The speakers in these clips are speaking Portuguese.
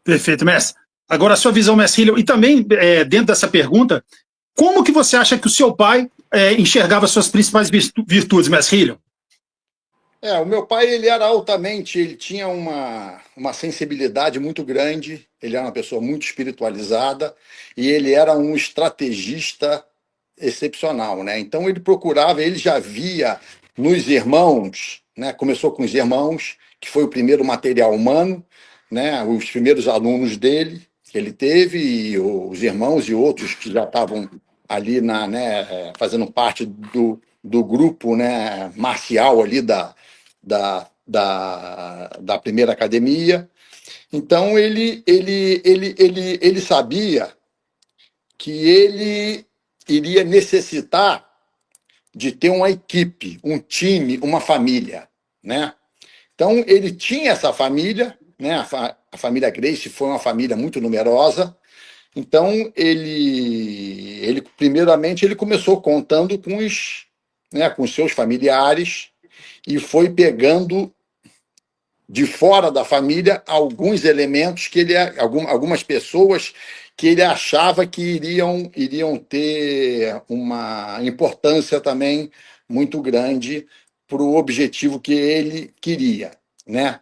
Perfeito, mestre. Agora, a sua visão, mestre Hillion, e também, dentro dessa pergunta, como que você acha que o seu pai enxergava suas principais virtudes, mestre Hillion? O meu pai, ele era altamente, ele tinha uma sensibilidade muito grande, ele era uma pessoa muito espiritualizada e ele era um estrategista excepcional, né? Então ele procurava, ele já via nos irmãos, né? Começou com os irmãos, que foi o primeiro material humano, né? Os primeiros alunos dele que ele teve e os irmãos e outros que já estavam ali fazendo parte do grupo, né? Marcial ali da primeira academia. Então ele sabia que ele iria necessitar de ter uma equipe, um time, uma família, né? Então ele tinha essa família, né? A família Gracie foi uma família muito numerosa. Então ele primeiramente ele começou contando com os seus familiares e foi pegando de fora da família alguns elementos algumas pessoas que ele achava que iriam ter uma importância também muito grande para o objetivo que ele queria, né?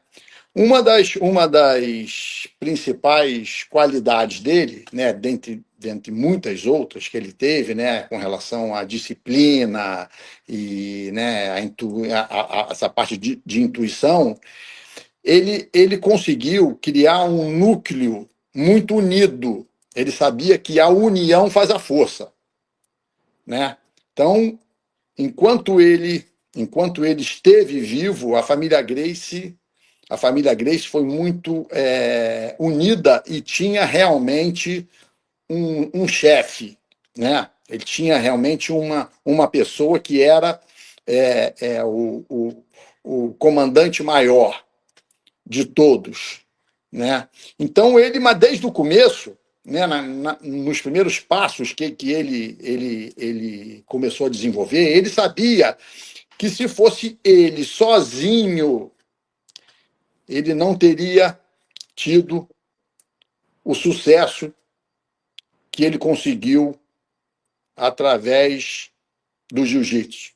Uma das principais qualidades dele, né, dentre muitas outras que ele teve, né, com relação à disciplina e, né, essa parte de intuição, ele conseguiu criar um núcleo muito unido. Ele sabia que a união faz a força, né? Então, enquanto ele esteve vivo, a família Gracie foi muito unida e tinha realmente um chefe, né? Ele tinha realmente uma pessoa que era o comandante maior de todos, né? Então mas desde o começo, né, nos primeiros passos que ele começou a desenvolver, ele sabia que se fosse ele sozinho, ele não teria tido o sucesso que ele conseguiu através do jiu-jitsu.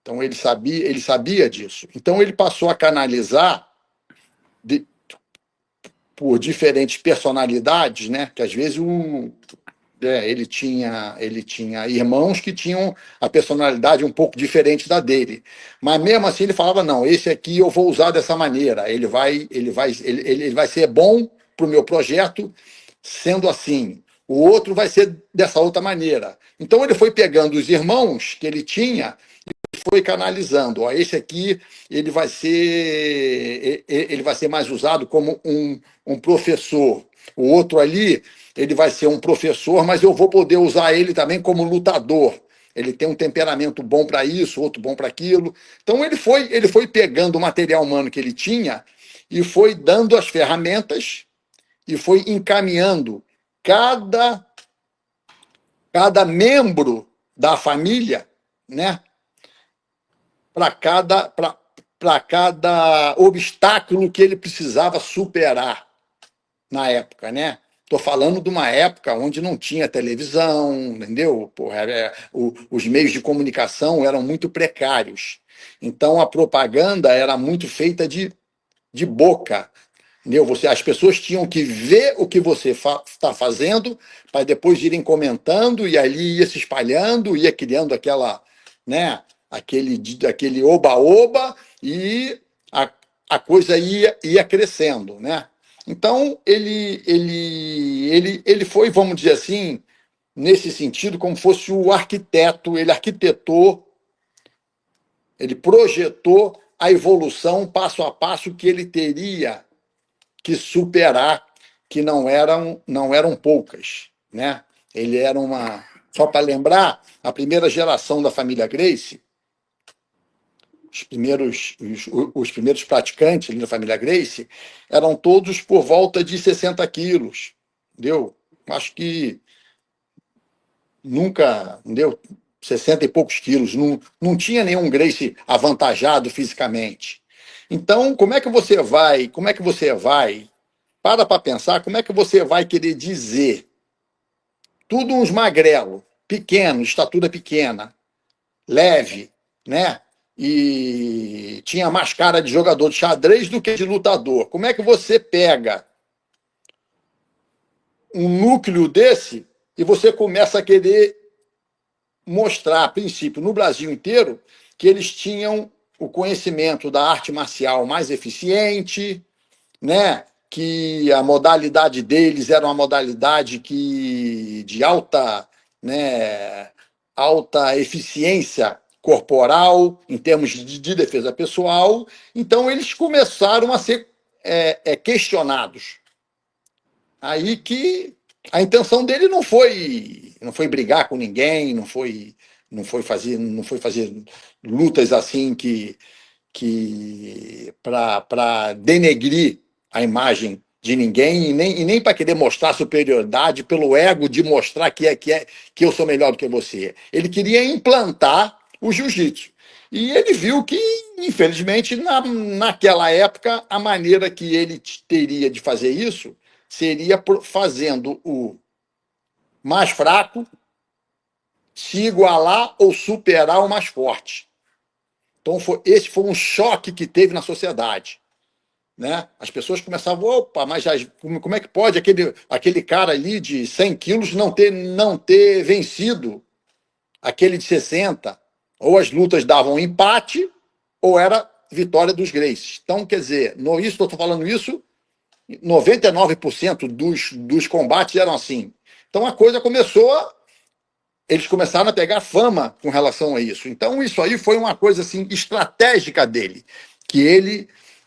Então ele sabia disso. Então ele passou a canalizar por diferentes personalidades, né? Que às vezes ele tinha irmãos que tinham a personalidade um pouco diferente da dele, mas mesmo assim ele falava: não, esse aqui eu vou usar dessa maneira, ele vai ser bom para o meu projeto sendo assim, o outro vai ser dessa outra maneira. Então ele foi pegando os irmãos que ele tinha, foi canalizando. Ó, esse aqui ele vai ser mais usado como um professor. O outro ali, ele vai ser um professor, mas eu vou poder usar ele também como lutador. Ele tem um temperamento bom para isso, outro bom para aquilo. Então ele foi pegando o material humano que ele tinha e foi dando as ferramentas e foi encaminhando cada membro da família, né, para cada obstáculo que ele precisava superar na época, né? Estou falando de uma época onde não tinha televisão, entendeu? Porra, os meios de comunicação eram muito precários. Então a propaganda era muito feita de boca. Entendeu? As pessoas tinham que ver o que você está fazendo para depois irem comentando e ali ia se espalhando, ia criando né, aquele oba-oba e a coisa ia crescendo, né? Então ele foi, vamos dizer assim, nesse sentido, como fosse o arquiteto. Ele arquitetou, ele projetou a evolução passo a passo que ele teria que superar, que não eram poucas, né? Ele era só para lembrar, a primeira geração da família Gracie, os primeiros praticantes da família Gracie eram todos por volta de 60 quilos, entendeu? Acho que nunca, entendeu? 60 e poucos quilos, não tinha nenhum Gracie avantajado fisicamente. Então, como é que você vai para pensar como é que você vai querer dizer tudo uns magrelo, pequeno, estatura pequena, leve, né? E tinha mais cara de jogador de xadrez do que de lutador. Como é que você pega um núcleo desse e você começa a querer mostrar, a princípio, no Brasil inteiro, que eles tinham o conhecimento da arte marcial mais eficiente, né? Que a modalidade deles era uma modalidade de alta, né, alta eficiência corporal, em termos de defesa pessoal. Então, eles começaram a ser questionados. Aí que a intenção dele não foi brigar com ninguém, não foi fazer lutas assim que para denegrir a imagem de ninguém e nem para querer mostrar superioridade pelo ego de mostrar que eu sou melhor do que você. Ele queria implantar o jiu-jitsu. E ele viu que, infelizmente, naquela época, a maneira que ele teria de fazer isso seria fazendo o mais fraco se igualar ou superar o mais forte. Então, esse foi um choque que teve na sociedade. Né? As pessoas começavam, opa, mas como é que pode aquele cara ali de 100 quilos não ter vencido aquele de 60? Ou as lutas davam empate, ou era vitória dos Gracies. Então, quer dizer, estou falando isso, 99% dos combates eram assim. Então, a coisa eles começaram a pegar fama com relação a isso. Então, isso aí foi uma coisa assim estratégica dele, que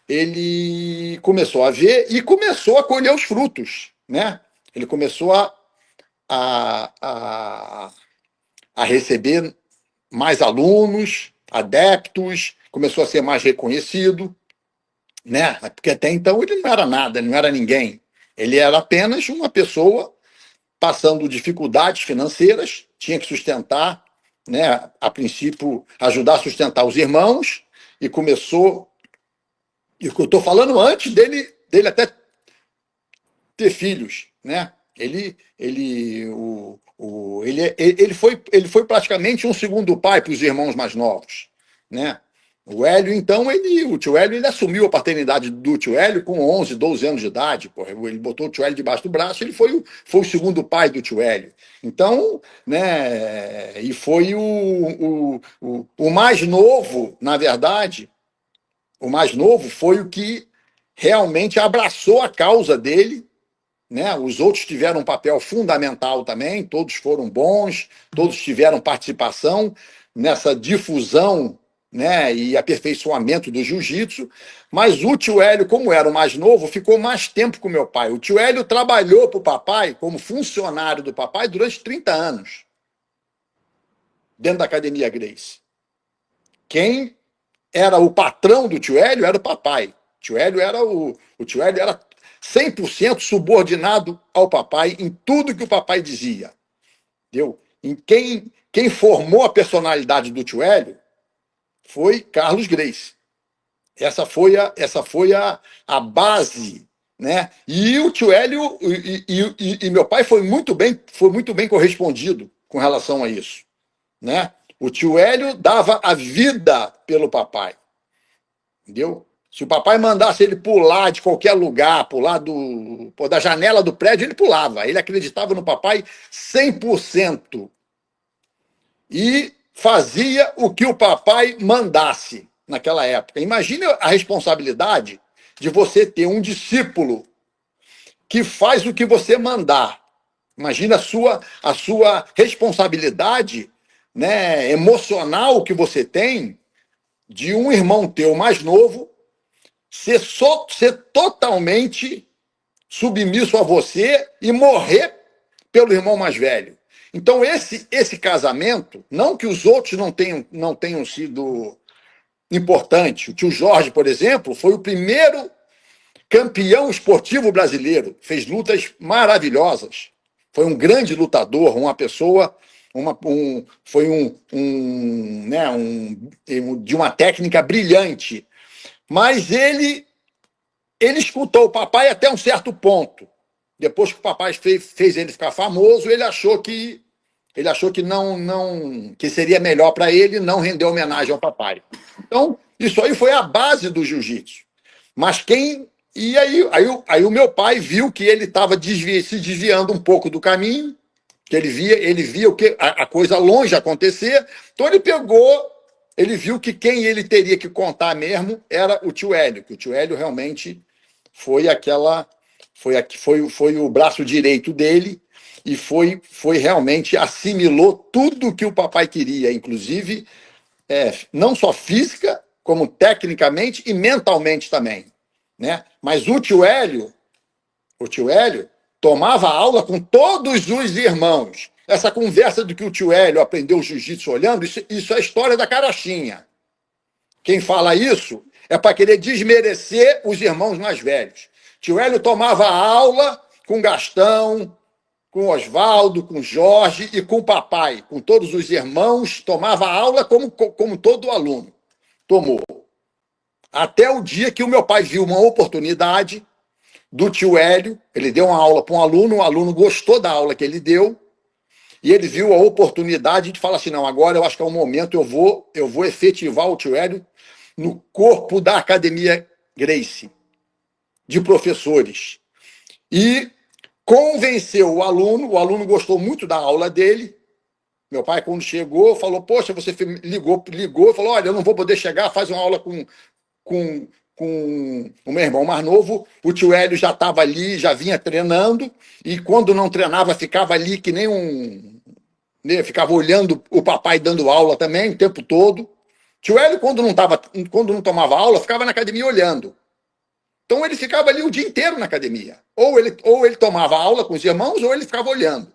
ele começou a ver e começou a colher os frutos, né? Ele começou a receber mais alunos, adeptos, começou a ser mais reconhecido, né? Porque até então ele não era nada, ele não era ninguém. Ele era apenas uma pessoa passando dificuldades financeiras, tinha que sustentar, né? A princípio, ajudar a sustentar os irmãos, e começou. E o que eu estou falando antes dele até ter filhos, né? Ele foi praticamente um segundo pai para os irmãos mais novos, né? O Hélio, então, o tio Hélio, ele assumiu a paternidade do tio Hélio com 11, 12 anos de idade. Porra. Ele botou o tio Hélio debaixo do braço, ele foi o segundo pai do tio Hélio. Então, né, e foi o mais novo, na verdade, o mais novo foi o que realmente abraçou a causa dele, né? Os outros tiveram um papel fundamental também, todos foram bons, todos tiveram participação nessa difusão, né, e aperfeiçoamento do jiu-jitsu, mas o tio Hélio, como era o mais novo, ficou mais tempo com meu pai. O tio Hélio trabalhou para o papai como funcionário do papai durante 30 anos, dentro da Academia Gracie. Quem era o patrão do tio Hélio era o papai. O tio Hélio era 100% subordinado ao papai em tudo que o papai dizia. Entendeu? Quem formou a personalidade do tio Hélio foi Carlos Gracie. Essa foi a base, né? E o tio Hélio e meu pai foi muito bem correspondido com relação a isso, né? O tio Hélio dava a vida pelo papai, entendeu? Se o papai mandasse ele pular de qualquer lugar, pular da janela do prédio, ele pulava. Ele acreditava no papai 100%. E fazia o que o papai mandasse naquela época. Imagine a responsabilidade de você ter um discípulo que faz o que você mandar. Imagina a sua responsabilidade, né, emocional que você tem de um irmão teu mais novo ser totalmente submisso a você e morrer pelo irmão mais velho. Então, esse casamento, não que os outros não tenham sido importantes. O tio Jorge, por exemplo, foi o primeiro campeão esportivo brasileiro, fez lutas maravilhosas. Foi um grande lutador, uma pessoa, foi de uma técnica brilhante. Mas ele ele escutou o papai até um certo ponto. Depois que o papai fez ele ficar famoso, ele achou que que seria melhor para ele não render homenagem ao papai. Então, isso aí foi a base do jiu-jitsu. Mas quem... E aí o meu pai viu que ele estava se desviando um pouco do caminho, que ele via a coisa longe acontecer, então ele viu que quem ele teria que contar mesmo era o tio Hélio, que o tio Hélio realmente foi o braço direito dele, e foi realmente assimilou tudo que o papai queria, inclusive não só física, como tecnicamente e mentalmente também, né? Mas o tio Hélio tomava aula com todos os irmãos. Essa conversa do que o tio Hélio aprendeu jiu-jitsu olhando, isso é a história da carochinha. Quem fala isso é para querer desmerecer os irmãos mais velhos. Tio Hélio tomava aula com Gastão, com Oswaldo, com Jorge e com o papai, com todos os irmãos, tomava aula como todo aluno tomou. Até o dia que o meu pai viu uma oportunidade do tio Hélio, ele deu uma aula para um aluno, o aluno gostou da aula que ele deu, e ele viu a oportunidade de falar assim, não, agora eu acho que é o momento, eu vou efetivar o tio Hélio no corpo da Academia Gracie, de professores. E convenceu o aluno gostou muito da aula dele. Meu pai, quando chegou, falou, poxa, você ligou, falou, olha, eu não vou poder chegar, faz uma aula com o meu irmão mais novo. O tio Hélio já estava ali, já vinha treinando, e quando não treinava, ficava ali que nem ficava olhando o papai dando aula também, o tempo todo. Tio Hélio, quando não tomava aula, ficava na academia olhando. Então ele ficava ali o dia inteiro na academia. Ou ele tomava aula com os irmãos, ou ele ficava olhando.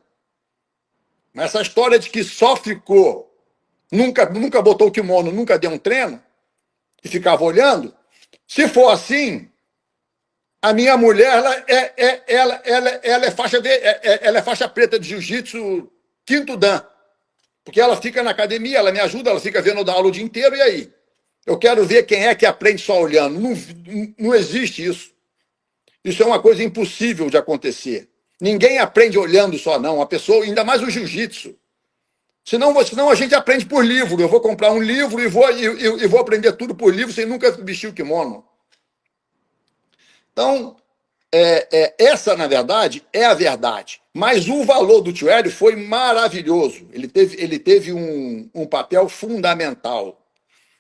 Mas essa história de que só ficou, nunca botou o kimono, nunca deu um treino, e ficava olhando, se for assim, a minha mulher ela é faixa preta de jiu-jitsu quinto dan. Porque ela fica na academia, ela me ajuda, ela fica vendo dar aula o dia inteiro, e aí? Eu quero ver quem é que aprende só olhando. Não existe isso. Isso é uma coisa impossível de acontecer. Ninguém aprende olhando só, não. A pessoa, ainda mais o jiu-jitsu. Senão a gente aprende por livro. Eu vou comprar um livro e vou aprender tudo por livro sem nunca vestir o kimono. Então, essa, na verdade, é a verdade. Mas o valor do tio Hélio foi maravilhoso. Ele teve um papel fundamental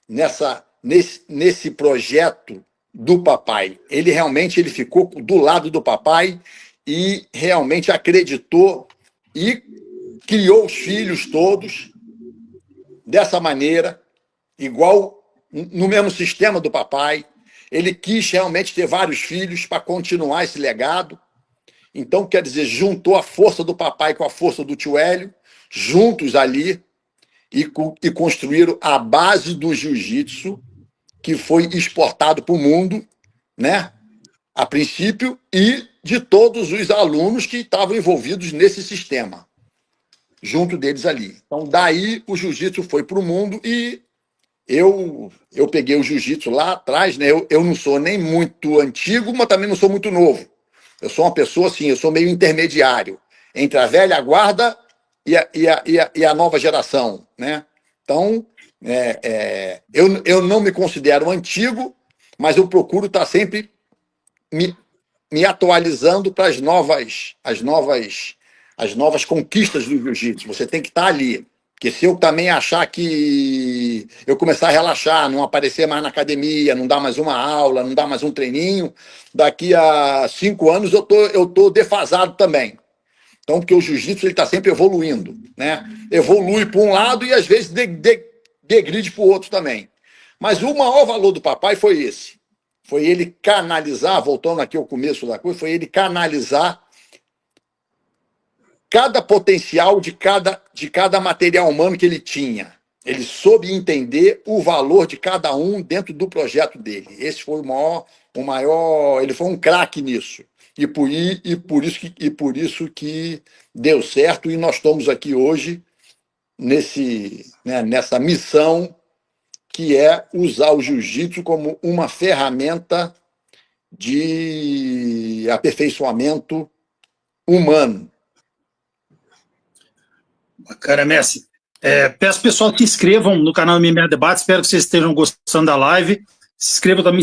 nesse projeto do papai. Ele ficou do lado do papai e realmente acreditou e criou os filhos todos dessa maneira, igual no mesmo sistema do papai. Ele quis realmente ter vários filhos para continuar esse legado. Então, quer dizer, juntou a força do papai com a força do tio Hélio, juntos ali, e construíram a base do jiu-jitsu, que foi exportado para o mundo, né? A princípio, e de todos os alunos que estavam envolvidos nesse sistema, junto deles ali. Então, daí o jiu-jitsu foi para o mundo, e eu peguei o jiu-jitsu lá atrás, né? Eu não sou nem muito antigo, mas também não sou muito novo. Eu sou uma pessoa assim, eu sou meio intermediário entre a velha guarda e a nova geração, né? Então, eu não me considero antigo, mas eu procuro estar sempre me atualizando para as novas conquistas do jiu-jitsu. Você tem que estar ali. Porque se eu também achar que eu começar a relaxar, não aparecer mais na academia, não dar mais uma aula, não dar mais um treininho, daqui a 5 anos eu tô defasado também. Então, porque o jiu-jitsu está sempre evoluindo, né? Evolui para um lado e às vezes degride para o outro também. Mas o maior valor do papai foi esse. Foi ele canalizar, voltando aqui ao começo da coisa, foi ele canalizar cada potencial de cada material humano que ele tinha. Ele soube entender o valor de cada um dentro do projeto dele. Esse foi o maior, ele foi um craque nisso. E por isso que deu certo, e nós estamos aqui hoje nessa missão, que é usar o jiu-jitsu como uma ferramenta de aperfeiçoamento humano. Bacana, Messi. Peço ao pessoal que se inscrevam no canal MMA Debate, espero que vocês estejam gostando da live. Se inscrevam também.